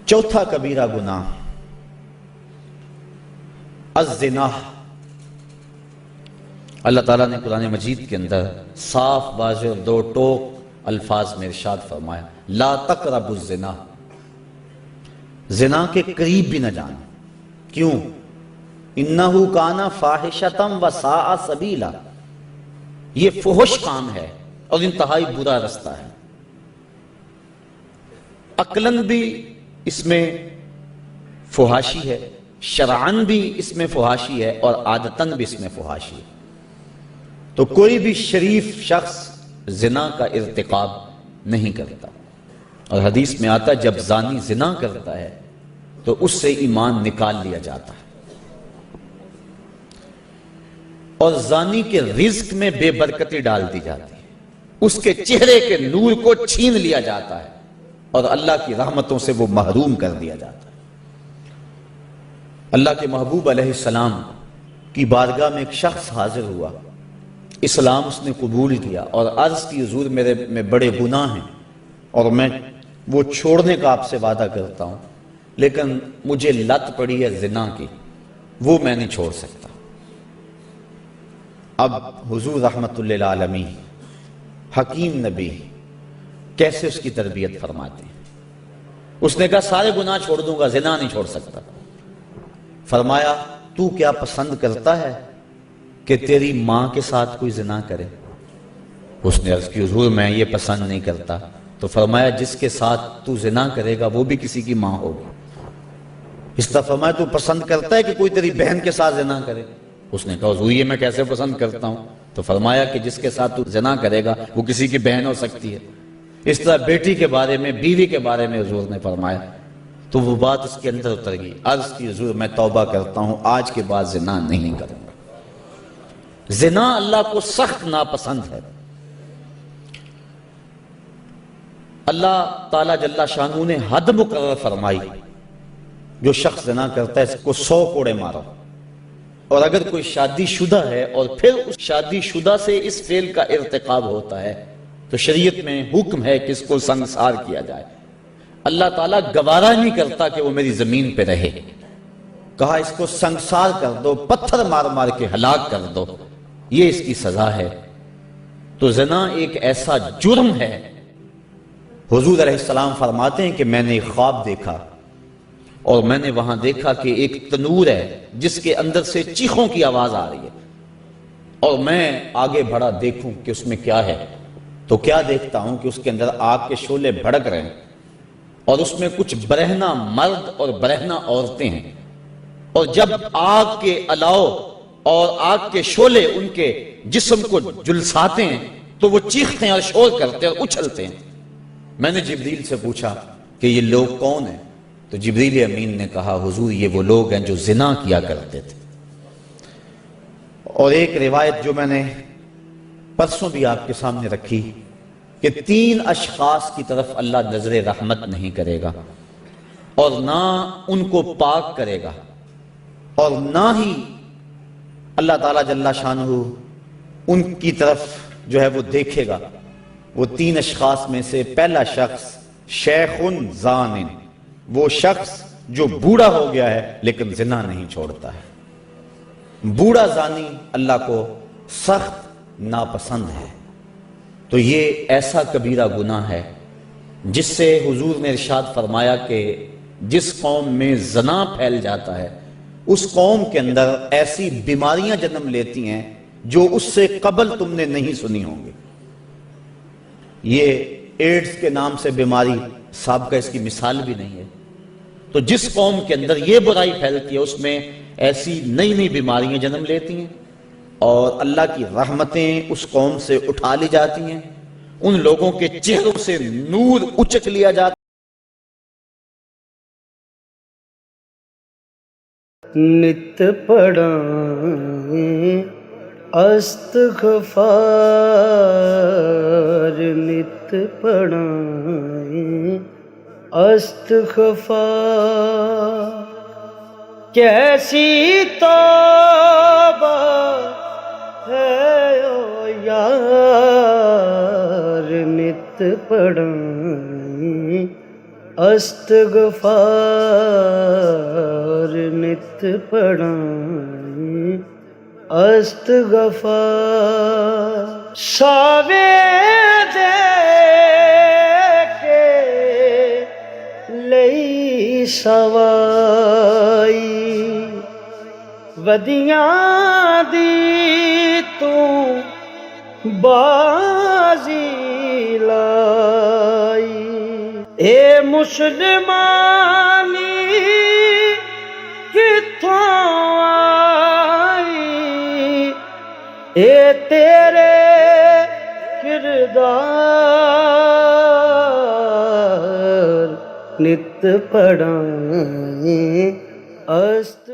چوتھا کبیرہ گناہ الزنا۔ اللہ تعالیٰ نے قرآن مجید کے اندر صاف واضح اور دو ٹوک الفاظ میں ارشاد فرمایا لا تقربوا الزنا، زنا کے قریب بھی نہ جانا۔ کیوں؟ انہ کان فاحشۃ وساء سبیلا، یہ فحش کام ہے اور انتہائی برا رستہ ہے۔ عقلاً بھی اس میں فحاشی ہے، شرعاً بھی اس میں فحاشی ہے، اور عادتاً بھی اس میں فحاشی ہے۔ تو کوئی بھی شریف شخص زنا کا ارتکاب نہیں کرتا، اور حدیث میں آتا ہے جب زانی زنا کرتا ہے تو اس سے ایمان نکال لیا جاتا ہے، اور زانی کے رزق میں بے برکتی ڈال دی جاتی ہے، اس کے چہرے کے نور کو چھین لیا جاتا ہے، اور اللہ کی رحمتوں سے وہ محروم کر دیا جاتا ہے۔ اللہ کے محبوب علیہ السلام کی بارگاہ میں ایک شخص حاضر ہوا، اسلام اس نے قبول کیا اور عرض کی حضور میرے میں بڑے گناہ ہیں اور میں وہ چھوڑنے کا آپ سے وعدہ کرتا ہوں، لیکن مجھے لت پڑی ہے زنا کی، وہ میں نہیں چھوڑ سکتا۔ اب حضور رحمت اللہ العالمین حکیم نبی کیسے اس کی تربیت فرماتے ہیں؟ اس نے کہا سارے گناہ چھوڑ دوں گا، زنا نہیں چھوڑ سکتا۔ فرمایا تو کیا پسند کرتا ہے کہ تیری ماں کے ساتھ کوئی زنا کرے؟ اس نے عرض کی حضور میں یہ پسند نہیں کرتا۔ تو فرمایا جس کے ساتھ تو زنا کرے گا وہ بھی کسی کی ماں ہوگی۔ اس طرح فرمایا تو پسند کرتا ہے کہ کوئی تیری بہن کے ساتھ زنا کرے؟ اس نے کہا حضور یہ میں کیسے پسند کرتا ہوں؟ تو فرمایا کہ جس کے ساتھ تو زنا کرے گا وہ کسی کی بہن ہو سکتی ہے۔ اس طرح بیٹی کے بارے میں، بیوی کے بارے میں حضور نے فرمایا، تو وہ بات اس کے اندر اتر گئی۔ عرض کی حضور میں توبہ کرتا ہوں، آج کے بعد زنا نہیں کروں گا۔ زنا اللہ کو سخت ناپسند ہے۔ اللہ تعالیٰ جل شانہ نے حد مقرر فرمائی، جو شخص زنا کرتا ہے اس کو 100 کوڑے مارو، اور اگر کوئی شادی شدہ ہے اور پھر اس شادی شدہ سے اس فعل کا ارتکاب ہوتا ہے تو شریعت میں حکم ہے کہ اس کو سنگسار کیا جائے۔ اللہ تعالیٰ گوارا نہیں کرتا کہ وہ میری زمین پہ رہے، کہا اس کو سنگسار کر دو، پتھر مار مار کے ہلاک کر دو، یہ اس کی سزا ہے۔ تو زنا ایک ایسا جرم ہے، حضور علیہ السلام فرماتے ہیں کہ میں نے ایک خواب دیکھا اور میں نے وہاں دیکھا کہ ایک تنور ہے جس کے اندر سے چیخوں کی آواز آ رہی ہے، اور میں آگے بڑھا دیکھوں کہ اس میں کیا ہے، تو کیا دیکھتا ہوں کہ اس کے اندر آگ کے شعلے بھڑک رہے ہیں، اور اس میں کچھ برہنہ مرد اور برہنہ عورتیں ہیں، اور جب آگ کے الاؤ اور آگ کے شعلے ان کے جسم کو جلساتے ہیں تو وہ چیختے ہیں اور شور کرتے ہیں اور اچھلتے ہیں۔ میں نے جبریل سے پوچھا کہ یہ لوگ کون ہیں؟ تو جبریل امین نے کہا حضور یہ وہ لوگ ہیں جو زنا کیا کرتے تھے۔ اور ایک روایت جو میں نے پرسوں بھی آپ کے سامنے رکھی کہ 3 اشخاص کی طرف اللہ نظر رحمت نہیں کرے گا، اور نہ ان کو پاک کرے گا، اور نہ ہی اللہ تعالیٰ جل شانہ ان کی طرف جو ہے وہ دیکھے گا۔ وہ 3 اشخاص میں سے پہلا شخص شیخ زان، وہ شخص جو بوڑھا ہو گیا ہے لیکن زنا نہیں چھوڑتا ہے۔ بوڑھا زانی اللہ کو سخت ناپسند ہے۔ تو یہ ایسا کبیرہ گناہ ہے جس سے حضور نے ارشاد فرمایا کہ جس قوم میں زنا پھیل جاتا ہے اس قوم کے اندر ایسی بیماریاں جنم لیتی ہیں جو اس سے قبل تم نے نہیں سنی ہوں گی۔ یہ ایڈز کے نام سے بیماری سابقہ اس کی مثال بھی نہیں ہے۔ تو جس قوم کے اندر یہ برائی پھیلتی ہے اس میں ایسی نئی نئی بیماریاں جنم لیتی ہیں، اور اللہ کی رحمتیں اس قوم سے اٹھا لی جاتی ہیں، ان لوگوں کے چہروں سے نور اچک لیا جاتا ہے۔ نت پڑھائیں استغفار، نت پڑھائیں استغفار، کیسی توبہ ہے او یار، نت پڑھائیں ਅਸਤਗਫਾਰ ਨਿਤ ਪੜਾਈ ਅਸਤਗਫਾਰ ਸਾਵੇ ਦੇ ਕੇ ਲਈ ਸਵਾਈ ਵਦੀਆਂ ਦੀ ਤੂੰ ਬਾਜ਼ੀ ਲਾਈ ਏ ਮੁਸਲਮਾਨੀ ਕਿੱਥੋਂ ਆਈ ਏ ਤੇਰੇ ਕਿਰਦਾਰ ਨਿਤ ਪੜਾਈ ਅਸਤ